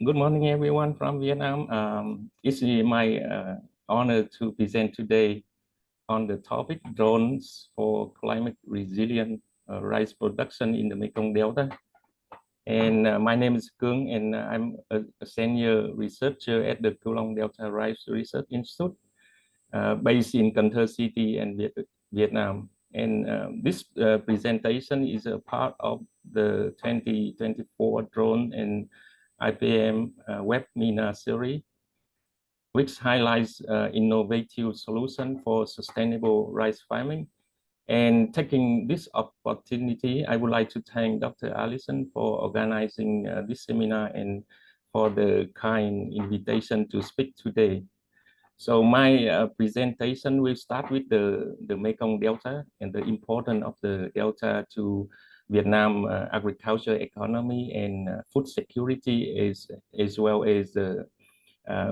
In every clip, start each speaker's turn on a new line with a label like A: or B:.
A: Good morning, everyone from Vietnam. It's my honor to present today on the topic drones for climate resilient rice production in the Mekong Delta. And my name is Cuong, and I'm a senior researcher at the Mekong Delta Rice Research Institute, based in Cần Thơ City and Vietnam. And this presentation is a part of the 2024 drone and IPM webinar series, which highlights innovative solutions for sustainable rice farming. And taking this opportunity, I would like to thank Dr. Allison for organizing this seminar and for the kind invitation to speak today. So my presentation will start with the Mekong Delta and the importance of the Delta to Vietnam agriculture economy and food security, as well as the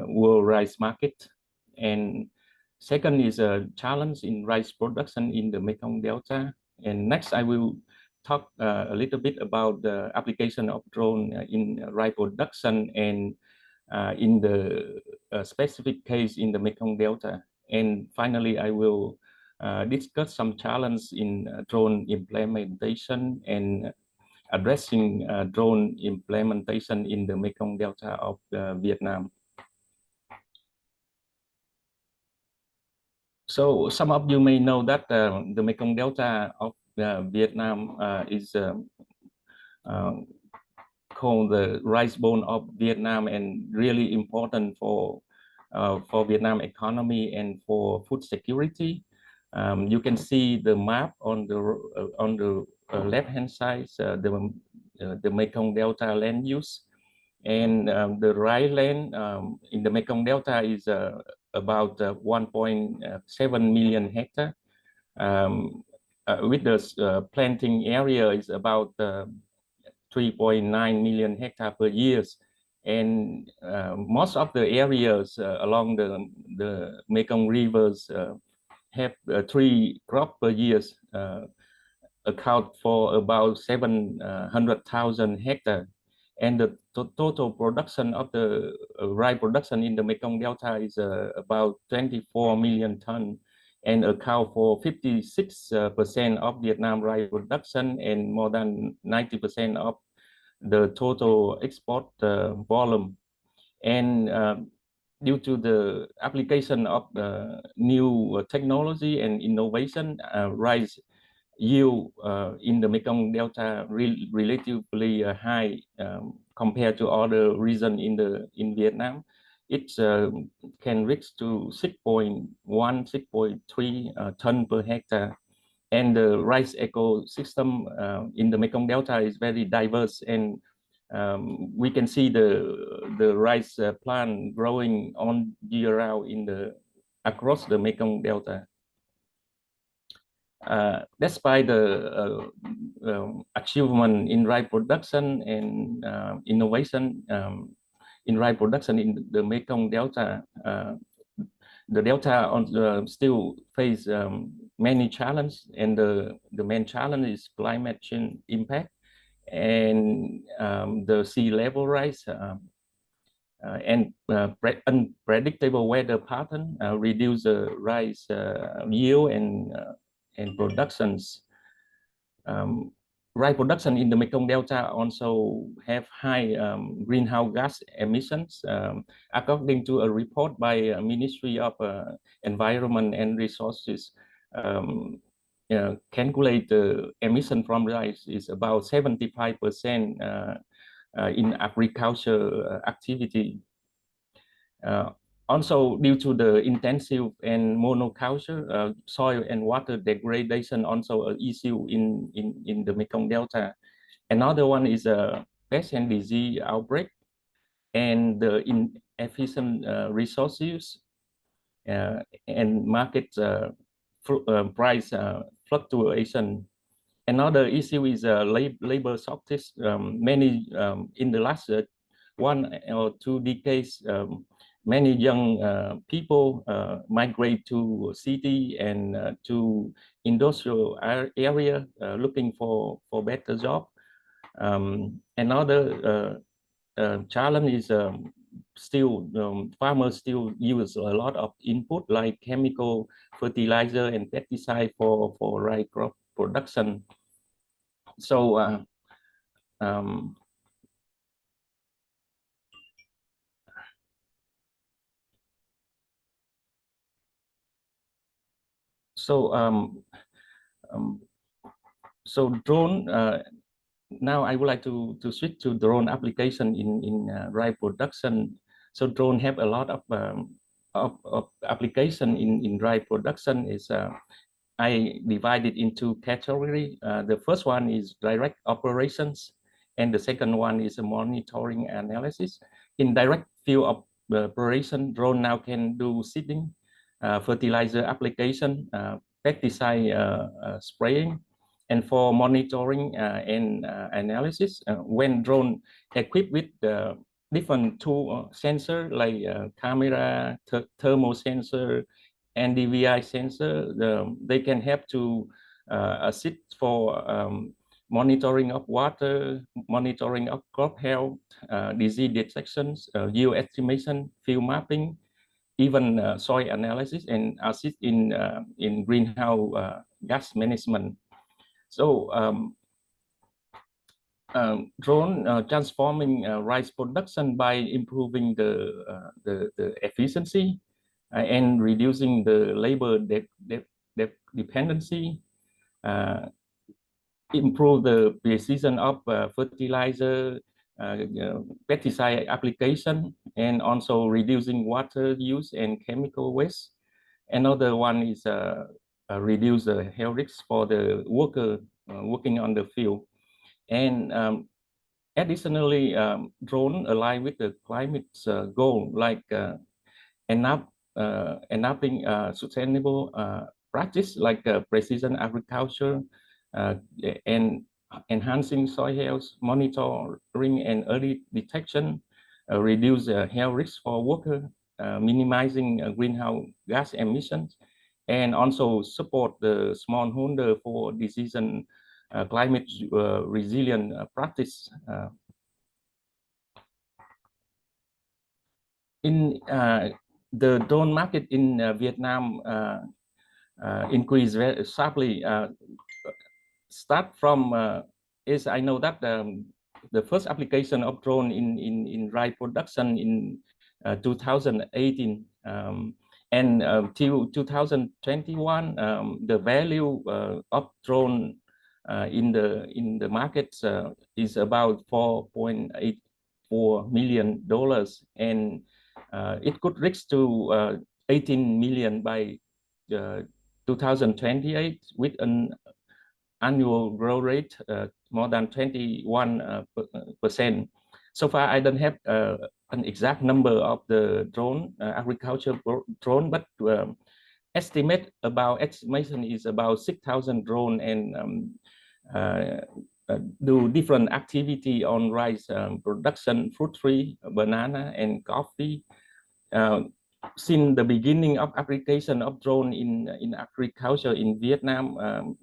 A: world rice market. And second is a challenge in rice production in the Mekong Delta. And next, I will talk a little bit about the application of drone in rice production and in the specific case in the Mekong Delta. And finally, I will discuss some challenge in drone implementation and addressing drone implementation in the Mekong Delta of Vietnam. So some of you may know that the Mekong Delta of Vietnam is called the rice bowl of Vietnam and really important for Vietnam economy and for food security. You can see the map on the left-hand side, the Mekong Delta land use, and the rice land in the Mekong Delta is about 1.7 million hectare. With the planting area is about 3.9 million hectare per year, and most of the areas along the Mekong rivers have 3 crops per year, account for about 700,000 hectare. And the total production of the rice production in the Mekong Delta is about 24 million tons and account for 56% of Vietnam rice production and more than 90% of the total export volume. And due to the application of new technology and innovation, rice yield in the Mekong Delta relatively high compared to other regions in Vietnam. It can reach to 6.1, 6.3 ton per hectare. And the rice ecosystem in the Mekong Delta is very diverse, and we can see the rice plant growing on year round across the Mekong Delta. Despite the achievement in rice production and innovation in rice production in the Mekong Delta, the Delta still face many challenges, and the main challenge is climate change impact and the sea level rise and unpredictable weather pattern reduce the rice yield and productions. Rice production in the Mekong Delta also have high greenhouse gas emissions, according to a report by Ministry of Environment and Resources. Calculate the emission from rice is about 75% in agriculture activity. Also, due to the intensive and monoculture, soil and water degradation also an issue in the Mekong Delta. Another one is a pest and disease outbreak and the inefficient resource use and market price fluctuation. Another issue is labor shortage. Many in the last 1 or 2 decades, many young people migrate to city and to industrial area looking for better job. Another challenge is still farmers still use a lot of input like chemical fertilizer and pesticide for rice crop production. So um, so um, um, so drone now I would like to switch to drone application in rice production. So drone have a lot of application in rice production. Is I divide it into category. The first one is direct operations, and the second one is a monitoring analysis. In direct field of operation, drone now can do seeding, fertilizer application, pesticide spraying, and for monitoring and analysis. When drone equipped with different tool sensor like camera, thermal sensor, and DVI sensor, they can help to assist for monitoring of water, monitoring of crop health, disease detections, yield estimation, field mapping, even soil analysis, and assist in greenhouse gas management. So drone transforming rice production by improving the efficiency and reducing the labor dependency, uh, improve the precision of fertilizer, pesticide application, and also reducing water use and chemical waste. Another one is reduce the health risks for the worker working on the field. And additionally, drone align with the climate goal, like enabling sustainable practice like precision agriculture uh, and enhancing soil health monitoring and early detection, reduce health risks for workers, minimizing greenhouse gas emissions, and also support the smallholder for decision climate resilient practice. In the drone market in Vietnam increased very sharply. Start from is I know that the first application of drone in rice production in 2018, and till 2021, the value of drone in the market is about $4.84 million, and it could reach to 18 million by 2028 with an annual growth rate more than 21%. So far, I don't have an exact number of the drone, agriculture drone, but estimate about estimation is about 6,000 drone and do different activity on rice production, fruit tree, banana, and coffee. Since the beginning of application of drone in agriculture in Vietnam,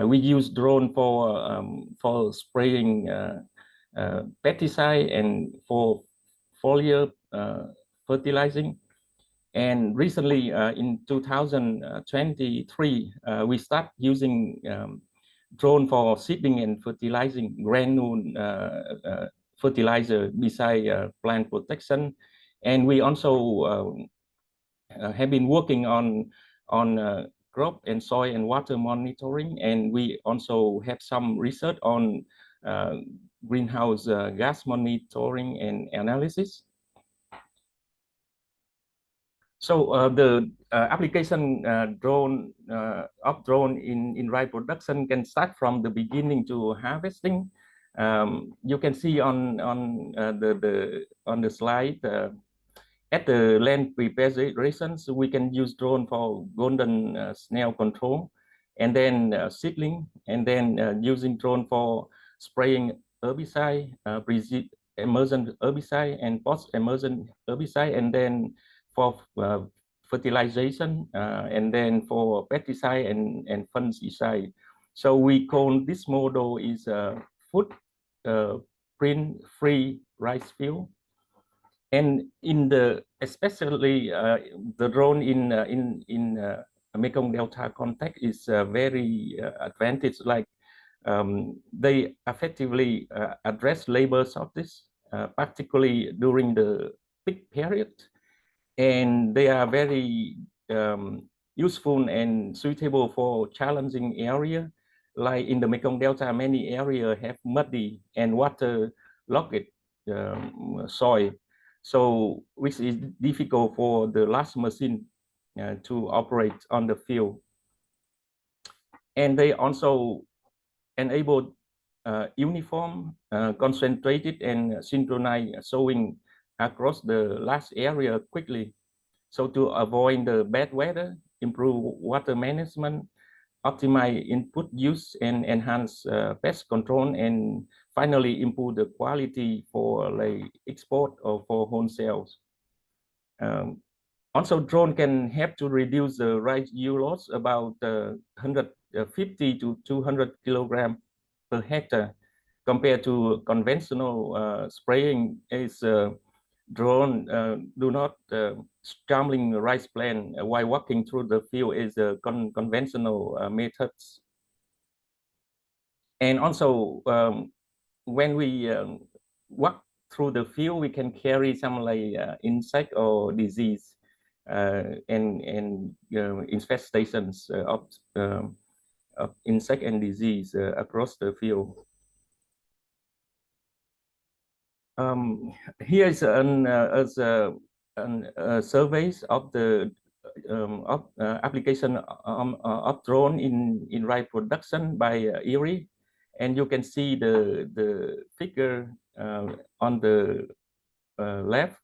A: we use drone for spraying pesticide and for foliar fertilizing. And recently, in 2023, we start using drone for seeding and fertilizing granule fertilizer beside plant protection. And we also have been working on crop and soil and water monitoring, and we also have some research on greenhouse gas monitoring and analysis. So the application drone of drone in rice production can start from the beginning to harvesting. You can see on the slide. At the land preparations, we can use drone for golden snail control, and then seedling, and then using drone for spraying herbicide, pre-emergent herbicide, and post-emergent herbicide, and then for fertilization, and then for pesticide and fungicide. So we call this model is food footprint-free rice field. And in the especially the drone in Mekong Delta context is very advantage. Like they effectively address labor shortage, particularly during the peak period, and they are very useful and suitable for challenging area. Like in the Mekong Delta, many areas have muddy and water-logged soil, so which is difficult for the large machine to operate on the field. And they also enable uniform, concentrated, and synchronized sowing across the large area quickly. So to avoid the bad weather, improve water management, optimize input use, and enhance pest control, and finally improve the quality for like export or for wholesale. Also, drone can help to reduce the rice yield loss about 150 to 200 kilograms per hectare compared to conventional spraying. Is drone do not scrambling rice plant while walking through the field is conventional methods. And also when we walk through the field, we can carry some like insect or disease and infestations of insect and disease across the field. Here is surveys of the application of drone in rice production by Erie, and you can see the figure on the left.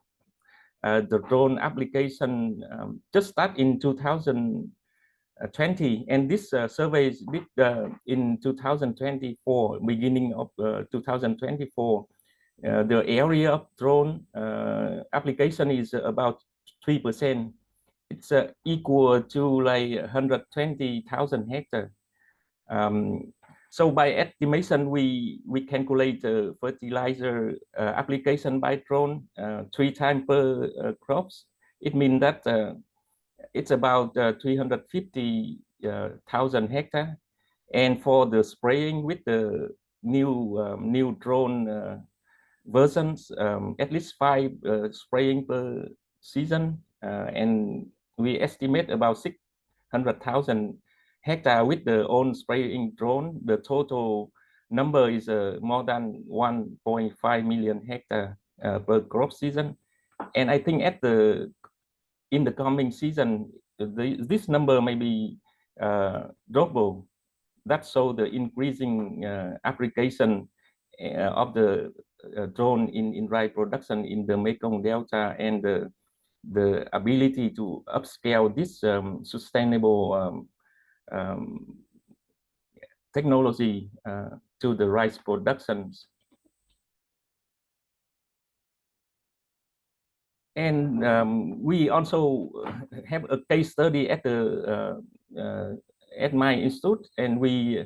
A: The drone application just started in 2020, and this survey is did in 2024, beginning of 2024. The area of drone application is about 3%. It's equal to like 120,000 hectares. So by estimation, we calculate the fertilizer application by drone 3 times per crops. It means that it's about 350,000 hectares. And for the spraying with the new drone versions, at least 5 spraying per season, and we estimate about 600,000 hectare with the own spraying drone. The total number is more than 1.5 million hectare per crop season. And I think in the coming season, this number may be double. That's so the increasing application of the drone in rice production in the Mekong Delta, and the ability to upscale this sustainable technology to the rice productions. And we also have a case study at my institute, and we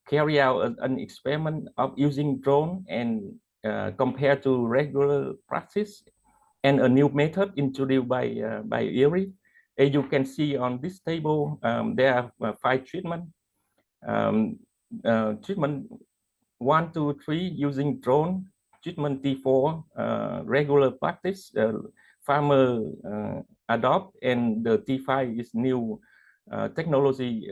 A: carry out an experiment of using drone and compared to regular practice and a new method introduced by Erie. As you can see on this table, there are 5 treatments. Treatment 1, 2, 3 using drone. Treatment T4 regular practice farmer adopt, and the T5 is new technology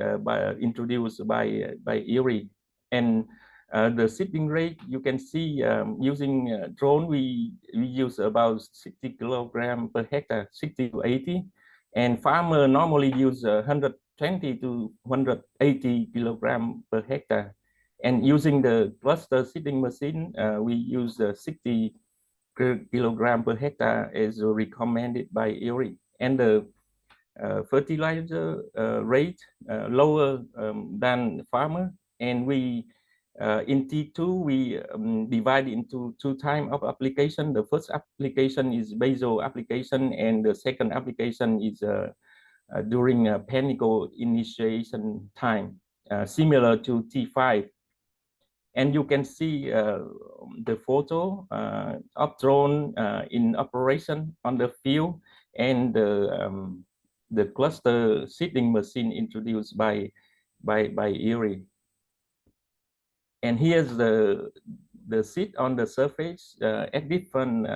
A: introduced by Erie. And the seeding rate, you can see using drone, we use about 60 kilogram per hectare, 60 to 80, and farmer normally use 120 to 180 kilogram per hectare. And using the cluster seeding machine, we use 60 kilogram per hectare as recommended by Erie. And the fertilizer rate lower than farmer, and we in T2 we divide into 2 types of application. The first application is basal application, and the second application is during panicle initiation time, similar to T5. And you can see the photo of drone in operation on the field, and the cluster seeding machine introduced by Erie. And here's the seed on the surface at different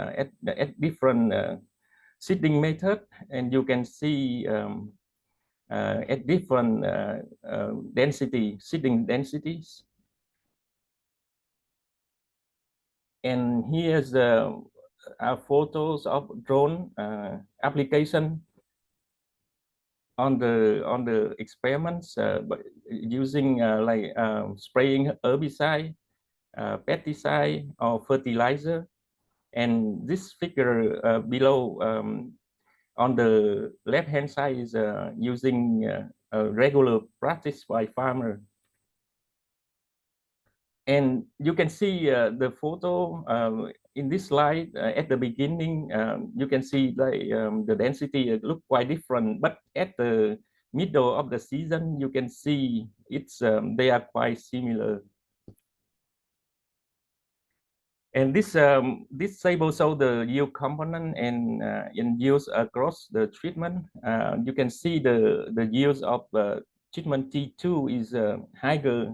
A: seeding method, and you can see at different seeding densities. And here's photos of drone application on the experiments, but using like spraying herbicide, pesticide, or fertilizer. And this figure below on the left hand side is using a regular practice by farmer. And you can see the photo in this slide at the beginning. You can see the density look quite different, but at the middle of the season, you can see they are quite similar. And this table shows the yield component and in yields across the treatment. You can see the yields of treatment T2 is higher,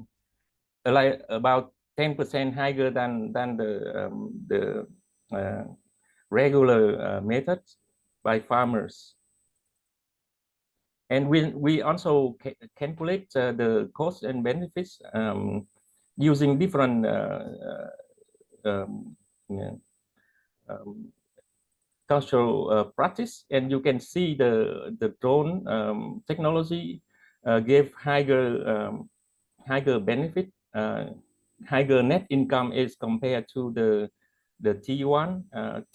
A: like about 10% higher than the regular methods by farmers. And we also calculate the cost and benefits using different yeah, cultural practice, and you can see the drone technology gave higher benefit, higher net income is compared to the T1,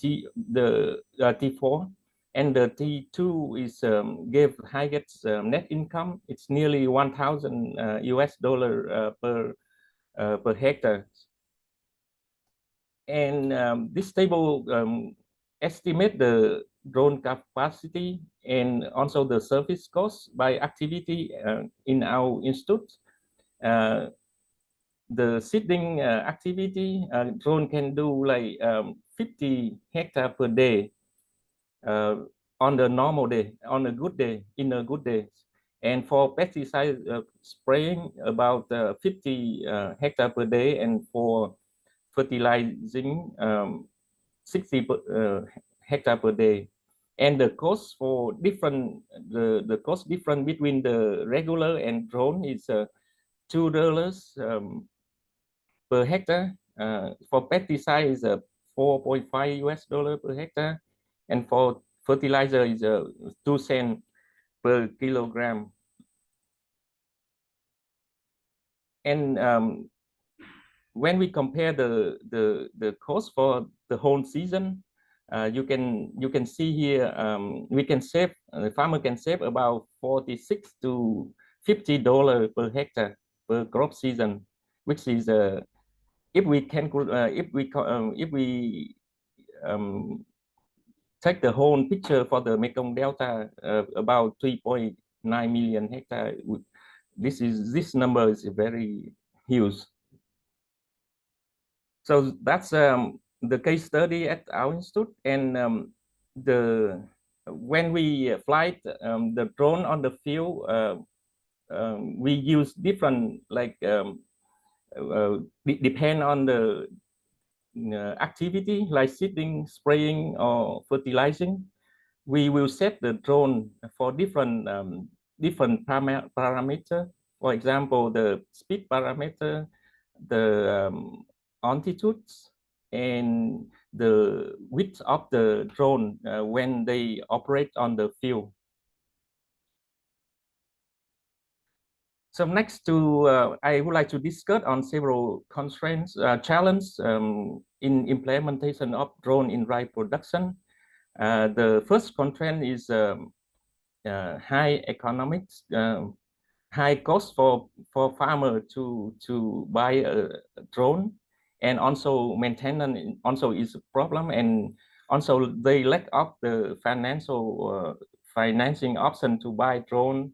A: T4, and the T2 is gave highest net income. It's nearly 1,000 US dollar per hectare. And this table estimate the drone capacity and also the service cost by activity in our institute. The seeding activity, drone can do like 50 hectare per day on the normal day, on a good day, in a good day. And for pesticide spraying, about 50 hectare per day, and for fertilizing 60 hectare per day. And the cost for different, the cost difference between the regular and drone is $2 per hectare. For pesticide is 4.5 US dollar per hectare, and for fertilizer is 2 cents per kilogram. And when we compare the cost for the whole season, you can see here we can save, the farmer can save about 46 to $50 per hectare per crop season, which is if we can if we take the whole picture for the Mekong Delta, about 3.9 million hectare. This number is very huge. So that's the case study at our institute. And when we fly the drone on the field, we use different, like depend on the activity, like seeding, spraying, or fertilizing. We will set the drone for different parameter. For example, the speed parameter, the altitudes, and the width of the drone when they operate on the field. So next I would like to discuss on several constraints, challenges in implementation of drone in rice production. The first constraint is high economics, high cost for farmer to buy a drone, and also maintenance also is a problem, and also they lack of the financing option to buy drone.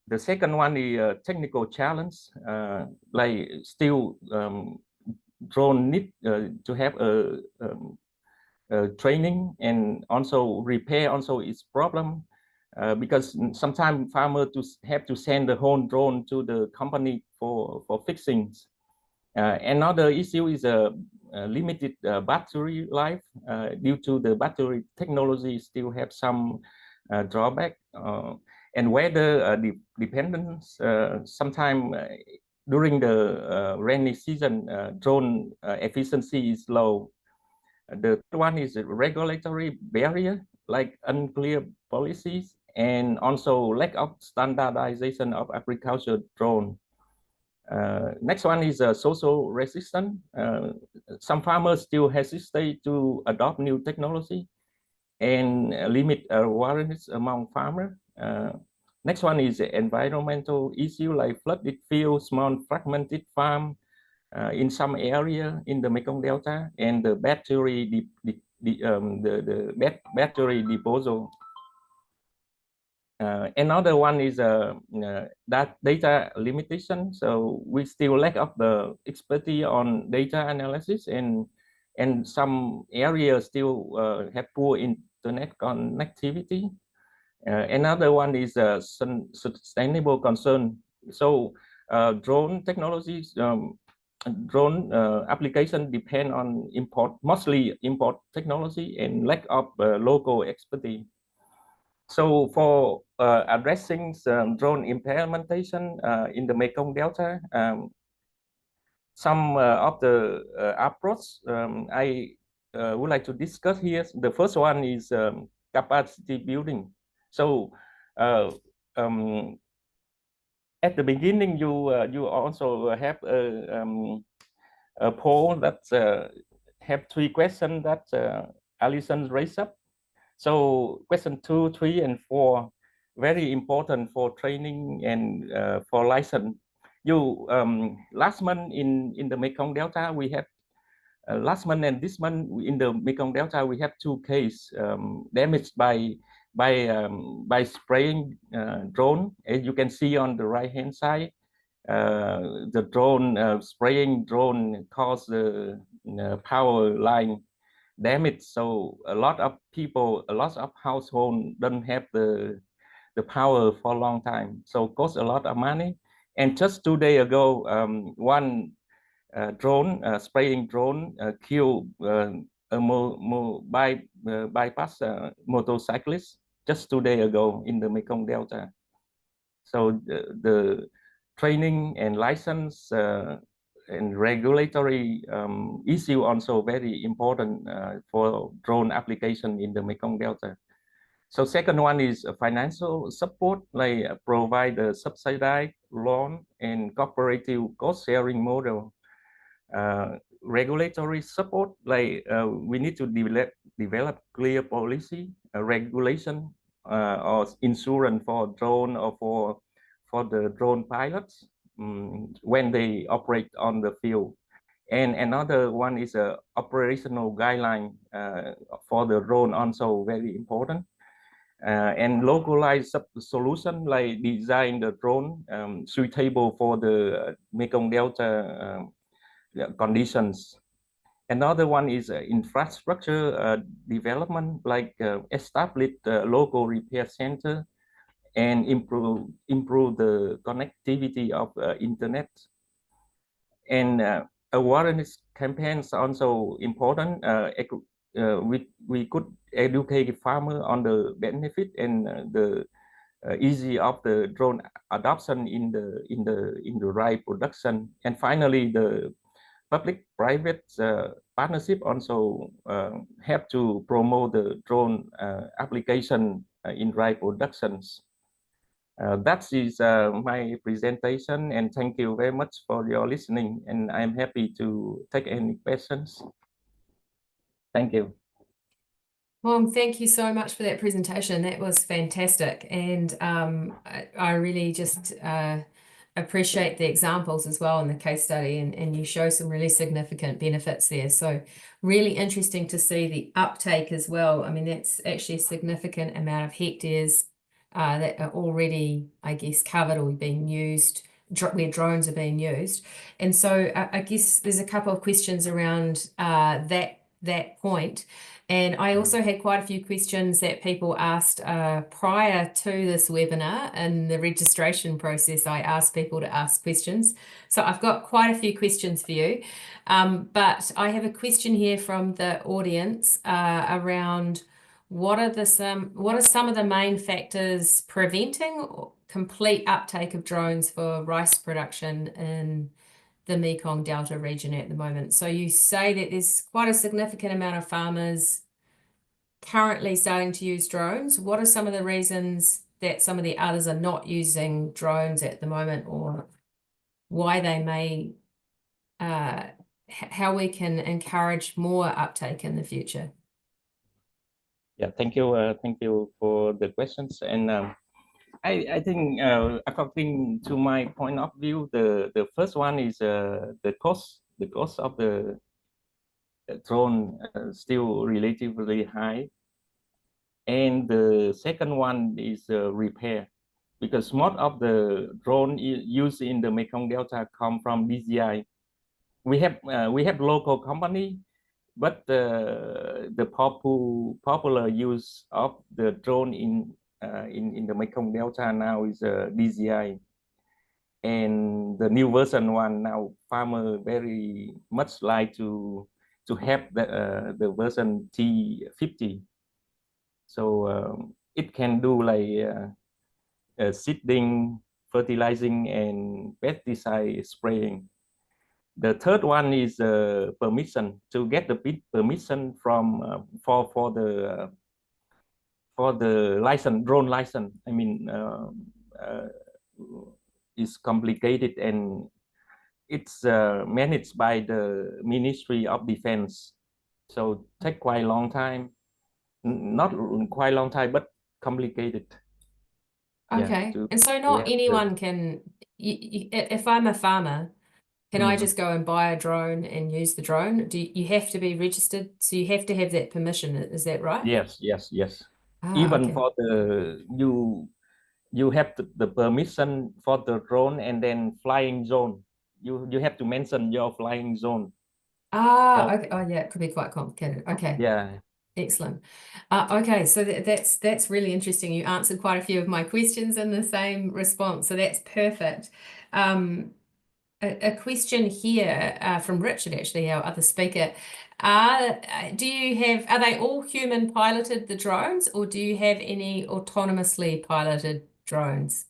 A: The second one is a technical challenge, like still drone need to have a training, and also repair also is problem, because sometimes farmer have to send the whole drone to the company for fixing. Another issue is a limited battery life, due to the battery technology still have some drawback, and weather dependence. Sometimes during the rainy season, drone efficiency is low. The third one is a regulatory barrier, like unclear policies and also lack of standardization of agriculture drone. Next one is social resistance. Some farmers still hesitate to adopt new technology and limit awareness among farmers. Next one is environmental issue like flooded fields, small fragmented farm in some area in the Mekong Delta, and the battery battery disposal. Another one is that data limitation. So we still lack of the expertise on data analysis, and some areas still have poor internet connectivity. Another one is sustainable concern. So drone technologies, drone application depend on mostly import technology and lack of local expertise. So for addressing drone implementation in the Mekong Delta, some of the approach I would like to discuss here. The first one is capacity building. So at the beginning, you also have a poll that have 3 questions that Alison raised up. So question 2, 3, and 4, very important for training and for license. You last month in the Mekong Delta, we have last month and this month in the Mekong Delta, we have 2 cases damaged by spraying drone. As you can see on the right hand side, the drone spraying drone caused the power line damage. So a lot of people, a lot of households don't have the power for a long time. So cost a lot of money. And just 2 days ago, one drone, spraying drone, killed bypass motorcyclist just 2 days ago in the Mekong Delta. So the training and license and regulatory issue also very important for drone application in the Mekong Delta. So second one is financial support, like provide a subsidized loan and cooperative cost sharing model. Regulatory support, like we need to develop clear policy, regulation, or insurance for drone or for the drone pilots when they operate on the field. And another one is a operational guideline for the drone, also very important. And localized solution, like design the drone suitable for the Mekong Delta conditions. Another one is infrastructure development, like establish local repair center and improve the connectivity of internet. And awareness campaigns are also important. We could educate farmer on the benefit and the easy of the drone adoption in the right production. And finally, the public-private partnership also have to promote the drone application in rice productions. That is my presentation, and thank you very much for your listening, and I'm happy to take any questions. Thank you.
B: Well, thank you so much for that presentation. That was fantastic, and I really just appreciate the examples as well in the case study, and you show some really significant benefits there. So really interesting to see the uptake as well. I mean, that's actually a significant amount of hectares that are already, I guess, covered or being used, where drones are being used. And so I guess there's a couple of questions around that point. And I also had quite a few questions that people asked prior to this webinar. In the registration process, I asked people to ask questions. So I've got quite a few questions for you. But I have a question here from the audience around what are some of the main factors preventing complete uptake of drones for rice production in the Mekong Delta region at the moment? So you say that there's quite a significant amount of farmers currently starting to use drones. What are some of the reasons that some of the others are not using drones at the moment, or why they may, how we can encourage more uptake in the future?
A: Yeah, thank you for the questions. And I think, according to my point of view, the first one is the cost. The cost of the drone still relatively high, and the second one is repair, because most of the drone used in the Mekong Delta come from DJI. We have local company, but the popular use of the drone in the Mekong Delta now is DJI, and the new version one now farmer very much like to have the version T50. So it can do like seeding, fertilizing, and pesticide spraying. The third one is permission, to get the permission from for the license, drone license. I mean, it's complicated, and it's managed by the Ministry of Defense. So take quite a long time, not quite a long time, but complicated.
B: Okay.
A: Yeah,
B: And so
A: to
B: not
A: have
B: anyone can, if I'm a farmer, can I just go and buy a drone and use the drone? Do you have to be registered? So you have to have that permission. Is that right?
A: yes.
B: Ah,
A: Even
B: okay.
A: for the you have the permission for the drone, and then flying zone. You have to mention your flying zone.
B: Ah,
A: So
B: okay. Oh, yeah, it could be quite complicated. Okay.
A: yeah,
B: Excellent. Okay, so that's really interesting. You answered quite a few of my questions in the same response, so that's perfect. A question here from Richard, actually, our other speaker. Are they all human piloted, the drones, or do you have any autonomously piloted drones?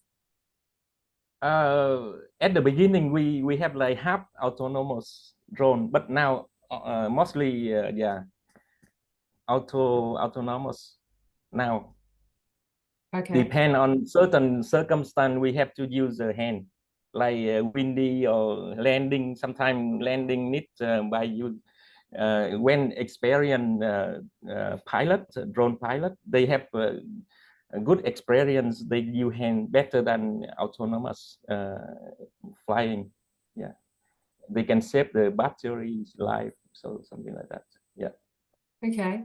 A: at the beginning we have like half autonomous drone, but now mostly yeah, autonomous now.
B: Okay.
A: Depend on certain circumstance, we have to use a hand, like windy or landing. Sometimes landing need by you when experienced pilot, drone pilot, they have a good experience. They use hand better than autonomous flying. Yeah, they can save the battery's life, so something like that. Yeah.
B: Okay.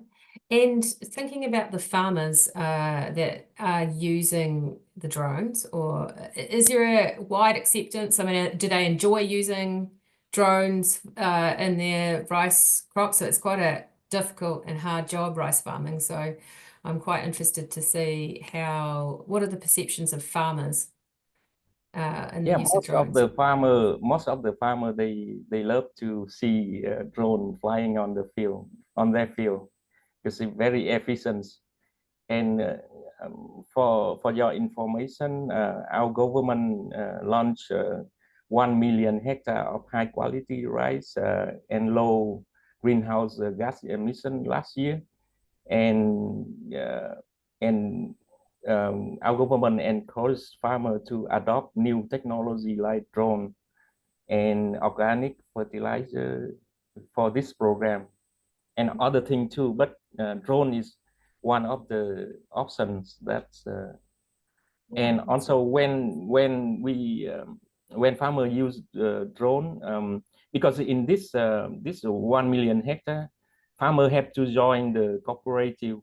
B: And thinking about the farmers that are using the drones, or is there a wide acceptance? I mean, do they enjoy using drones in their rice crops? So it's quite a difficult and hard job, rice farming. So I'm quite interested to see what are the perceptions of farmers in the
A: Yeah,
B: use of drones.
A: most of the farmer, they love to see drone flying on the field, on their field, because it's very efficient. And for your information, our government launched 1 million hectare of high quality rice and low greenhouse gas emission last year, and our government encouraged farmer to adopt new technology like drone and organic fertilizer for this program, and other thing too. But drone is one of the options that's and also when farmer use drone, because in this 1 million hectare, farmer have to join the cooperative,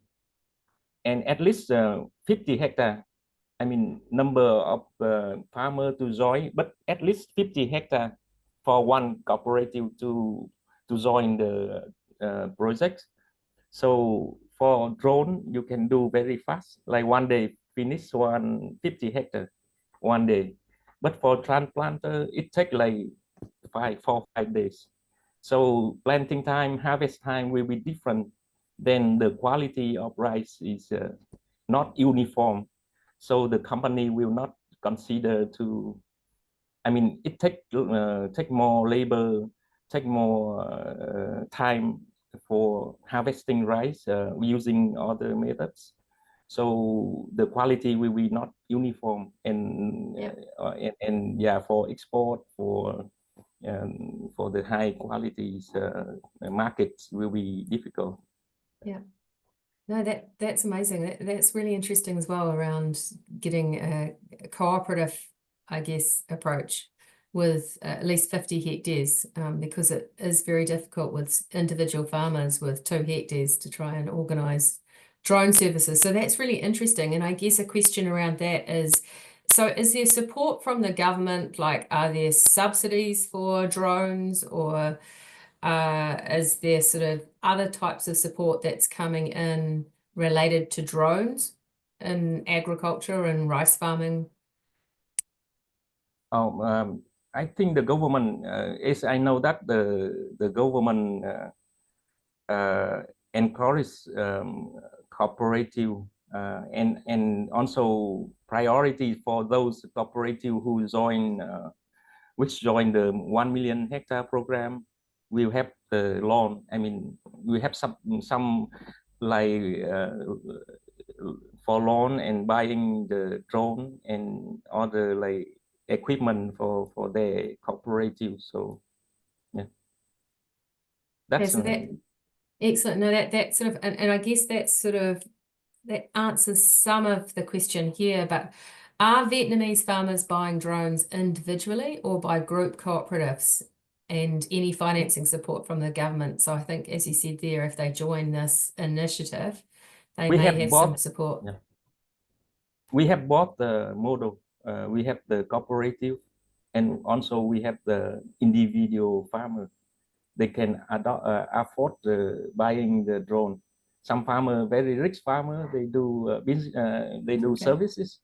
A: and at least 50 hectare I mean, number of farmer to join, but at least 50 hectare for one cooperative to join the project. So for drone, you can do very fast, like one day finish 150 hectare one day. But for transplanter, it takes like 4 5 days. So planting time, harvest time will be different. Then the quality of rice is not uniform. So the company will not consider to, I mean, it take more labor, take more time for harvesting rice using other methods. So the quality will be not uniform, and yeah, for export for the high qualities markets will be difficult.
B: Yeah. No, that's amazing. That's really interesting as well around getting a cooperative, I guess, approach with at least 50 hectares, because it is very difficult with individual farmers with 2 hectares to try and organize drone services. So that's really interesting. And I guess a question around that is, so is there support from the government? Like, are there subsidies for drones, or is there sort of other types of support that's coming in related to drones in agriculture and rice farming?
A: Oh, I think the government, is I know that the government encourage cooperative and also priority for those cooperative who join which join the 1 million hectare program will have the loan. I mean, we have some like for loan and buying the drone and other like equipment for their cooperative. So yeah,
B: Okay,
A: that's
B: so that excellent. No, that sort of, and I guess that's sort of, that answers some of the question here, but are Vietnamese farmers buying drones individually or by group cooperatives, and any financing support from the government? So I think, as you said there, if they join this initiative, they
A: we
B: may
A: have
B: have some
A: bought.
B: support.
A: Yeah, we have bought the model. We have the cooperative, and also we have the individual farmer. They can afford buying the drone. Some farmer, very rich farmer, they do they do
B: Okay.
A: services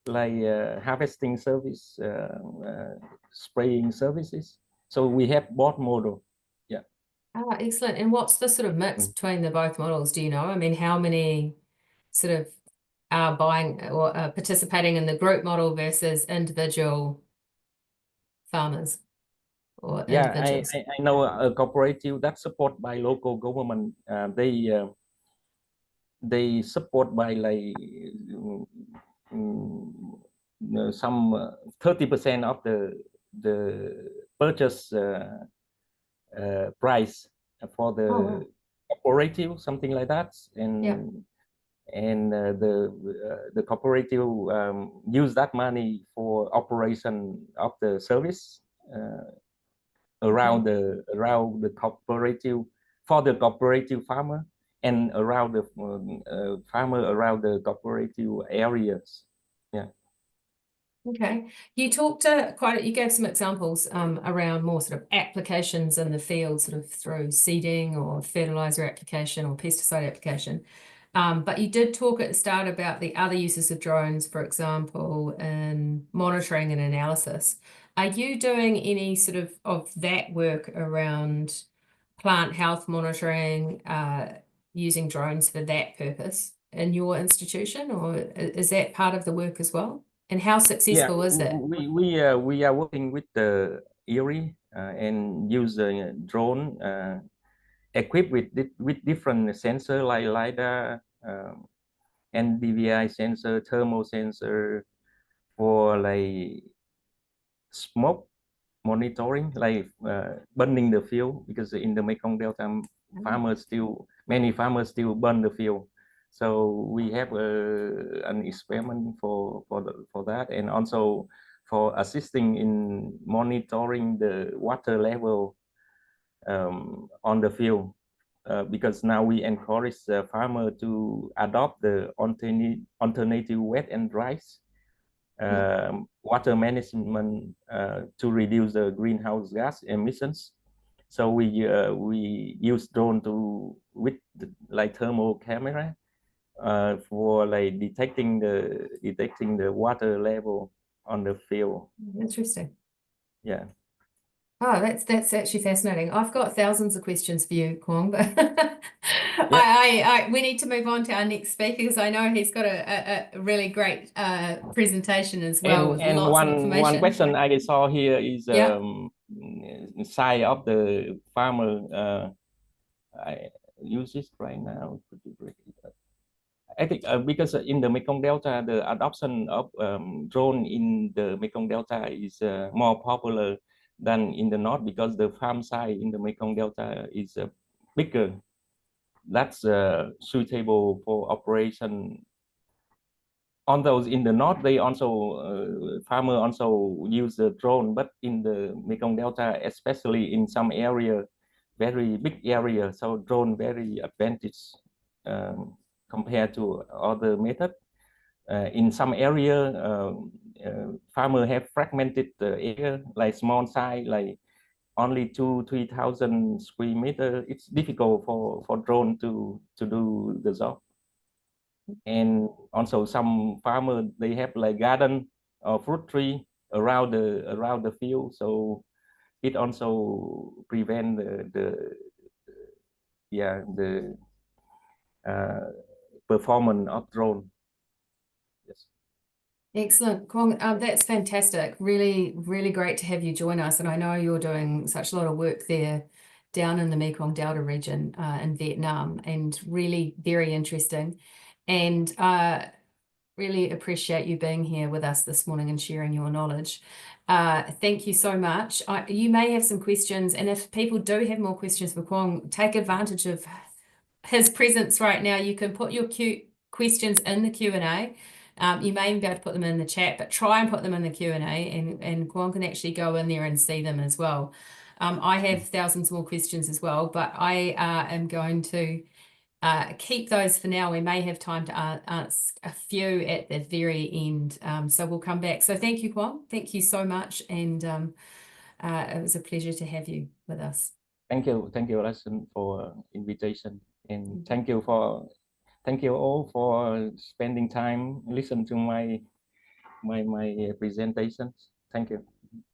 A: like harvesting service, spraying services. So we have both model. Yeah.
B: Ah, excellent. And what's the sort of mix
A: Mm.
B: between the both models? Do you know? I mean, how many sort of are buying or participating in the group model versus individual farmers or
A: Yeah,
B: individuals?
A: I know a cooperative that's supported by local government. They support by like some 30% of the purchase price for
B: Oh,
A: the
B: wow.
A: cooperative, something like that,
B: Yeah.
A: and the cooperative use that money for operation of the service
B: Okay.
A: around the cooperative for the cooperative farmer and around the farmer around the cooperative areas. Yeah.
B: Okay. You talked you gave some examples around more sort of applications in the field, sort of through seeding or fertilizer application or pesticide application. But you did talk at the start about the other uses of drones, for example, in monitoring and analysis. Are you doing any sort of that work around plant health monitoring, using drones for that purpose in your institution, or is that part of the work as well? And how
A: Yeah,
B: successful is it?
A: we are working with the Erie and use a drone equipped with different sensor like LiDAR, NDVI sensor, thermal sensor for like smoke monitoring, like burning the field, because in the Mekong Delta, many farmers still burn the field. So we have an experiment for that, and also for assisting in monitoring the water level on the field. Because now we encourage the farmer to adopt the alternative wet and dry. water management to reduce the greenhouse gas emissions. So we use drone to with like thermal camera for like detecting the water level on the field.
B: Interesting.
A: Yeah.
B: Oh, that's actually fascinating. I've got thousands of questions for you, Cuong, but
A: Yeah.
B: we need to move on to our next speaker because I know he's got a really great presentation as well with
A: And
B: lots of
A: one
B: information.
A: question I saw here is
B: Yeah.
A: side of the farmer. I use this right now. Could you break it up? I think because in the Mekong Delta, the adoption of drone in the Mekong Delta is more popular than in the north because the farm size in the Mekong Delta is bigger. That's suitable for operation. On those in the north, they also farmer also use the drone, but in the Mekong Delta, especially in some area, very big area, so drone very advantage compared to other method. In some area, farmer have fragmented the area, like small size, like only 2-3,000 square meter. It's difficult for drone to do the job. And also some farmer they have like garden or fruit tree around the field, so it also prevent the uh, performance of drone. Yes.
B: Excellent, Cuong. That's fantastic. Really, really great to have you join us. And I know you're doing such a lot of work there down in the Mekong Delta region in Vietnam, and really very interesting. And really appreciate you being here with us this morning and sharing your knowledge. Thank you so much. You may have some questions, and if people do have more questions for Cuong, take advantage of his presence right now. You can put your questions in the Q&A. You may even be able to put them in the chat, but try and put them in the Q&A, and Cuong can actually go in there and see them as well. I have thousands more questions as well, but I am going to keep those for now. We may have time to answer a few at the very end, so we'll come back. So thank you, Cuong. Thank you so much, and it was a pleasure to have you with us.
A: Thank you, Alison, for invitation, and thank you all for spending time listen to my presentations. Thank you.